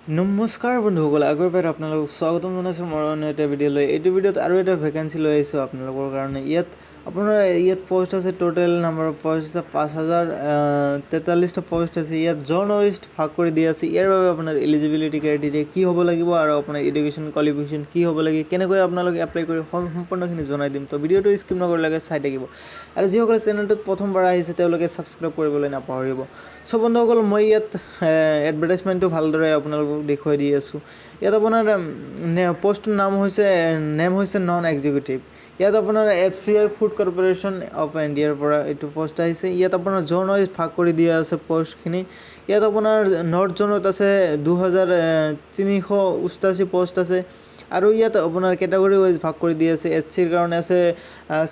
নমস্কাৰ বন্ধুসকল, আগৰবাৰ আপোনালোকক স্বাগতম জনাইছোঁ মোৰ অন্য এটা ভিডিঅ' লৈ। এইটো ভিডিঅ'ত আৰু এটা ভেকেঞ্চি লৈ আহিছোঁ আপোনালোকৰ কাৰণে। ইয়াত পোষ্ট আছে, টোটেল নাম্বাৰ অফ পোষ্ট আছে 5043টা পোষ্ট আছে। ইয়াত জন ৱাইজ ভাগ কৰি দিয়া আছে। ইয়াৰ বাবে আপোনাৰ এলিজিবিলিটি ক্ৰাইটেৰিয়া কি হ'ব লাগিব আৰু আপোনাৰ এডুকেশ্যন কোৱালিফিকেশ্যন কি হ'ব লাগে, কেনেকৈ আপোনালোকে এপ্লাই কৰি সম্পূৰ্ণখিনি জনাই দিম। তো ভিডিঅ'টো স্কিপ নকৰাকৈ চাই থাকিব। আৰু যিসকলে চেনেলটোত প্ৰথমবাৰ আহিছে তেওঁলোকে ছাবস্ক্ৰাইব কৰিবলৈ নাপাহৰিব। চ' বন্ধুসকল, মই ইয়াত এডভাৰটাইজমেণ্টটো ভালদৰে আপোনালোকক দেখুৱাই দি আছোঁ। ইয়াত আপোনাৰ পোষ্টটোৰ নাম হৈছে নন এক্সিকিউটিভ। ইয়াত আপোনাৰ FCI ফুড কৰ্প'ৰেশ্যন অফ ইণ্ডিয়াৰ পৰা এইটো পোষ্ট আহিছে। ইয়াত আপোনাৰ জন ৱাইজ ভাগ কৰি দিয়া আছে পোষ্টখিনি। ইয়াত আপোনাৰ নৰ্থ জোনত আছে 2388 পোষ্ট আছে। আৰু ইয়াত আপোনাৰ কেটেগৰী ৱাইজ ভাগ কৰি দিয়া আছে। SCৰ কাৰণে আছে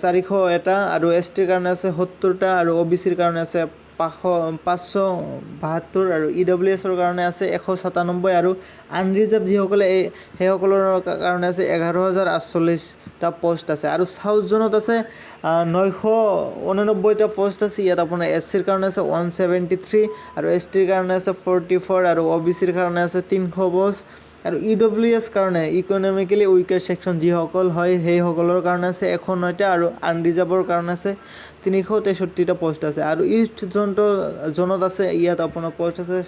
401টা আৰু STৰ কাৰণে আছে 70টা আৰু OBCৰ কাৰণে আছে 572 আৰু EWSৰ কাৰণে আছে 197 আৰু আনৰিজাৰ্ভ যিসকলে সেইসকলৰ কাৰণে আছে 11048টা পোষ্ট আছে। আৰু চাউথ জোনত আছে 989টা পোষ্ট আছে। ইয়াত আপোনাৰ SCৰ কাৰণে আছে 173 আৰু STৰ কাৰণে আছে 44 আৰু OBCৰ কাৰণে আছে 300 পোষ্ট আৰু EWS কাৰণে ইকনমিকেলি উইকাৰ ছেকশ্যন যিসকল হয় সেইসকলৰ কাৰণে আছে 109টা আৰু আনৰিজাৰ্ভৰ কাৰণে আছে 363টা পোষ্ট আছে। আৰু ইষ্ট জোনত আছে, ইয়াত আপোনাৰ পোষ্ট আছে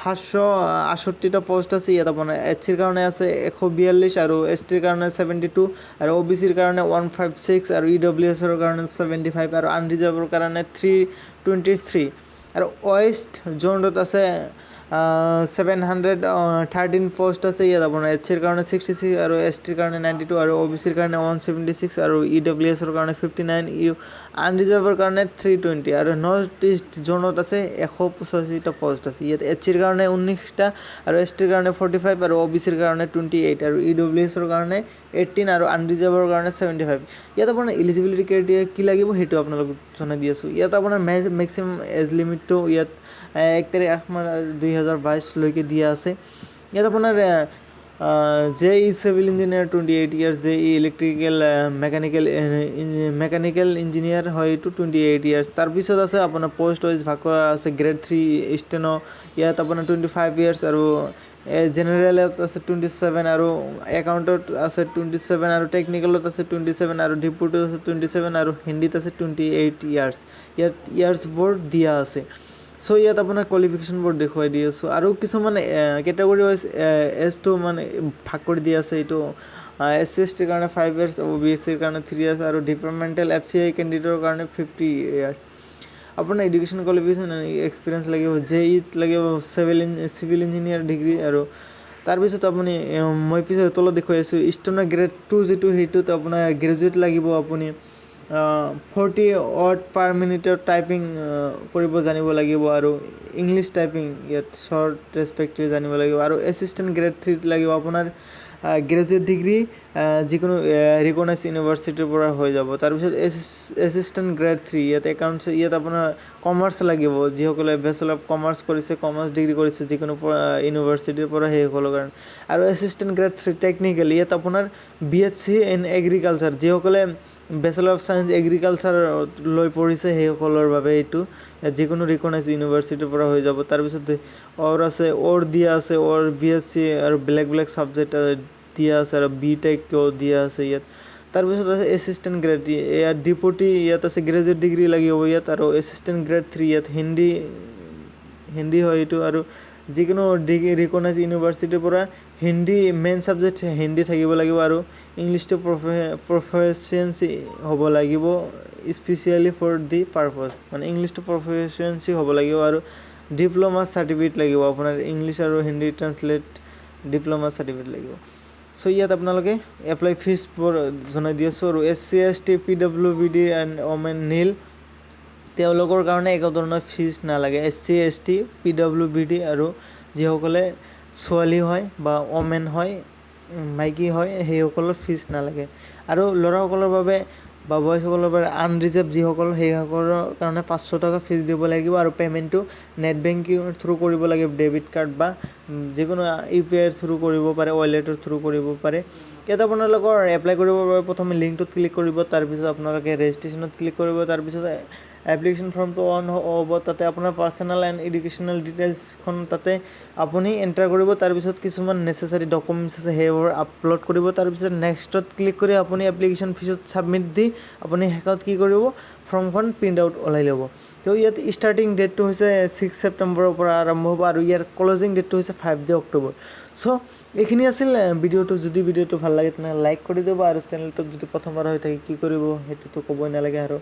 768টা পোষ্ট আছে। ইয়াত আপোনাৰ SCৰ কাৰণে আছে 142 আৰু STৰ কাৰণে 72 আৰু OBCৰ কাৰণে 156 আৰু EWSৰ কাৰণে 75 আৰু আনৰিজাৰ্ভৰ কাৰণে 323 আৰু ৱেষ্ট জোনত আছে 713 পোষ্ট আছে। ইয়াত আপোনাৰ SCৰ কাৰণে 66 আৰু STৰ কাৰণে 92 আৰু OBCৰ কাৰণে 176 আৰু EWSৰ কাৰণে 59 আনৰিজাৰ্ভৰ কাৰণে 320 আৰু নৰ্থ ইষ্ট জোনত আছে 185টা পোষ্ট আছে। ইয়াত SCৰ কাৰণে 19টা আৰু STৰ কাৰণে 45 আৰু OBCৰ কাৰণে 28 আৰু EWSৰ কাৰণে 18 আৰু আনৰিজাৰ্ভৰ কাৰণে 75। ইয়াত আপোনাৰ এলিজিবিলিটি ক্ৰাইটেৰিয়া কি লাগিব সেইটো আপোনালোকক জনাই দি আছোঁ। ইয়াত আপোনাৰ মেক্সিমাম এজ লিমিটটো ইয়াত 1 তাৰিখ 8 মাৰ্চ 2022লৈকে দিয়া আছে। ইয়াত আপোনাৰ JE civil engineer 28 years, JE electrical mechanical engineer হয় এইটো 28 ইয়াৰ্ছ। তাৰপিছত আছে আপোনাৰ পোষ্ট ৱাইজ ভাগ কৰা আছে। গ্ৰেড 3 ষ্টেনো ইয়াত আপোনাৰ 25 ইয়াৰ্ছ আৰু জেনেৰেলত আছে 27 আৰু একাউণ্টত আছে 27 আৰু টেকনিকেলত আছে 27 আৰু ডিপুটিত আছে 27 আৰু হিন্দীত আছে 28 ইয়াৰ্ছ। ইয়াত ইয়াৰ্ছবোৰ দিয়া আছে। চ' ইয়াত আপোনাৰ কোৱালিফিকেশ্যনবোৰ দেখুৱাই দি আছোঁ। আৰু কিছুমান কেটেগৰী ৱাইজ এজটো মানে ভাগ কৰি দিয়া আছে। এইটো SC/STৰ কাৰণে 5 ইয়াৰ্ছ, OBCৰ কাৰণে 3 ইয়াৰ্ছ আৰু ডিপাৰ্টমেণ্টেল FCI কেণ্ডিডেটৰ কাৰণে 50 ইয়াৰ্ছ। আপোনাৰ এডুকেশ্যন কোৱালিফিকেশ্যন এক্সপিৰিয়েঞ্চ লাগিব। JEত লাগিব চিভিল ইঞ্জিনিয়াৰ ডিগ্ৰী আৰু তাৰপিছত আপুনি মই পিছত তলত দেখুৱাই আছোঁ ষ্টেনো গ্ৰেড 2 যিটো সেইটোত আপোনাৰ গ্ৰেজুৱেট লাগিব। আপুনি 40 ৱৰ্ড পাৰ মিনিটৰ টাইপিং কৰিব জানিব লাগিব আৰু ইংলিছ টাইপিং ইয়াত শ্বৰ্ট ৰেচপেক্টলি জানিব লাগিব। আৰু এছিষ্টেণ্ট গ্ৰেড 3 লাগিব আপোনাৰ গ্ৰেজুৱেট ডিগ্ৰী যিকোনো ৰিকগনাইজ ইউনিভাৰ্চিটিৰ পৰা হৈ যাব। তাৰপিছত এছিষ্টেণ্ট গ্ৰেড 3 ইয়াত একাউণ্টছ, ইয়াত আপোনাৰ কমাৰ্চ লাগিব। যিসকলে বেচেলৰ অফ কমাৰ্চ কৰিছে, কমাৰ্চ ডিগ্ৰী কৰিছে যিকোনো ইউনিভাৰ্চিটিৰ পৰা সেইসকলৰ কাৰণে। আৰু এছিষ্টেণ্ট গ্ৰেড 3 টেকনিকেল, ইয়াত আপোনাৰ BSc ইন এগ্ৰিকালচাৰ যিসকলে বেচেলৰ অফ চায়েন্স এগ্ৰিকালচাৰ লৈ পঢ়িছে সেইসকলৰ বাবে এইটো যিকোনো ৰিকগনাইজ ইউনিভাৰ্চিটিৰ পৰা হৈ যাব। তাৰপিছত অৰ দিয়া আছে, BSc আৰু বেলেগ ছাবজেক্ট দিয়া আছে আৰু BTechও দিয়া আছে ইয়াত। তাৰপিছত আছে এছিষ্টেণ্ট গ্ৰেড, ইয়াত ডিপুটি ইয়াত আছে গ্ৰেজুৱেট ডিগ্ৰী লাগিব ইয়াত। আৰু এছিষ্টেণ্ট গ্ৰেড 3 ইয়াত হিন্দী হয় এইটো। আৰু যিকোনো ডিগ্ৰী ৰিকগনাইজ ইউনিভাৰ্চিটিৰ পৰা হিন্দী মেইন ছাবজেক্ট হিন্দী থাকিব লাগিব আৰু ইংলিছটো প্ৰফিচিয়েঞ্চি হ'ব লাগিব স্পেচিয়েলি ফৰ দি পাৰপজ, মানে ইংলিছটো প্ৰফিচিয়েঞ্চি হ'ব লাগিব। আৰু ডিপ্ল'মা চাৰ্টিফিকেট লাগিব আপোনাৰ ইংলিছ আৰু হিন্দী ট্ৰান্সলেট ডিপ্ল'মা চাৰ্টিফিকেট লাগিব। চ' ইয়াত আপোনালোকে এপ্লাই ফিজবোৰ জনাই দি আছোঁ। আৰু SC/ST PWBD এণ্ড ওমেন নীল তেওঁলোকৰ কাৰণে একো ধৰণৰ ফিজ নালাগে। SC/ST PWBD আৰু যিসকলে ছোৱালী হয় বা ওমেন হয়, মাইকী হয়, সেইসকলৰ ফিজ নালাগে। আৰু ল'ৰাসকলৰ বাবে বা বয়সকলৰ বাবে আনৰিজাৰ্ভ যিসকল সেইসকলৰ কাৰণে 500 টকা ফিজ দিব লাগিব। আৰু পে'মেণ্টটো নেট বেংকিঙৰ থ্ৰু কৰিব লাগিব, ডেবিট কাৰ্ড বা যিকোনো UPIৰ থ্ৰু কৰিব পাৰে, ৱালেটৰ থ্ৰু কৰিব পাৰে। ইয়াত আপোনালোকৰ এপ্লাই কৰিবৰ বাবে প্ৰথমে লিংকটোত ক্লিক কৰিব, তাৰপিছত আপোনালোকে ৰেজিষ্ট্ৰেশ্যনত ক্লিক কৰিব, তাৰপিছত এপ্লিকেশ্যন ফৰ্মটো অন হ'ব, তাতে আপোনাৰ পাৰ্চনেল এণ্ড এডুকেশ্যনেল ডিটেইলছখন তাতে আপুনি এণ্টাৰ কৰিব। তাৰপিছত কিছুমান নেচেচাৰী ডকুমেণ্টছ আছে সেইবোৰ আপলোড কৰিব। তাৰপিছত নেক্সটত ক্লিক কৰি আপুনি এপ্লিকেশ্যন ফিজত ছাবমিট দি আপুনি শেষত কি কৰিব, ফৰ্মখন প্ৰিণ্ট আউট ওলাই ল'ব। তো ইয়াত ষ্টাৰ্টিং ডেটটো হৈছে 6 ছেপ্টেম্বৰৰ পৰা আৰম্ভ হ'ব আৰু ইয়াৰ ক্লজিং ডেটটো হৈছে 5 অক্টোবৰ। ছ' এইখিনি আছিল ভিডিঅ'টো। যদি ভিডিঅ'টো ভাল লাগে তেনেহ'লে লাইক কৰি দিব, আৰু চেনেলটোত যদি প্ৰথমবাৰ হৈ থাকে কি কৰিব সেইটোতো ক'বই নালাগে, আৰু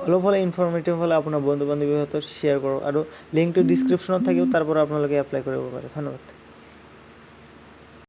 অলপ হ'লে ইনফৰ্মেটিভ হ'লে আপোনাৰ বন্ধু বান্ধৱীৰ সৈতে শ্বেয়াৰ কৰক, আৰু লিংকটো ডিছক্ৰিপশ্যনত থাকিব, তাৰ পৰা আপোনালোকে এপ্লাই কৰিব পাৰে। ধন্যবাদ।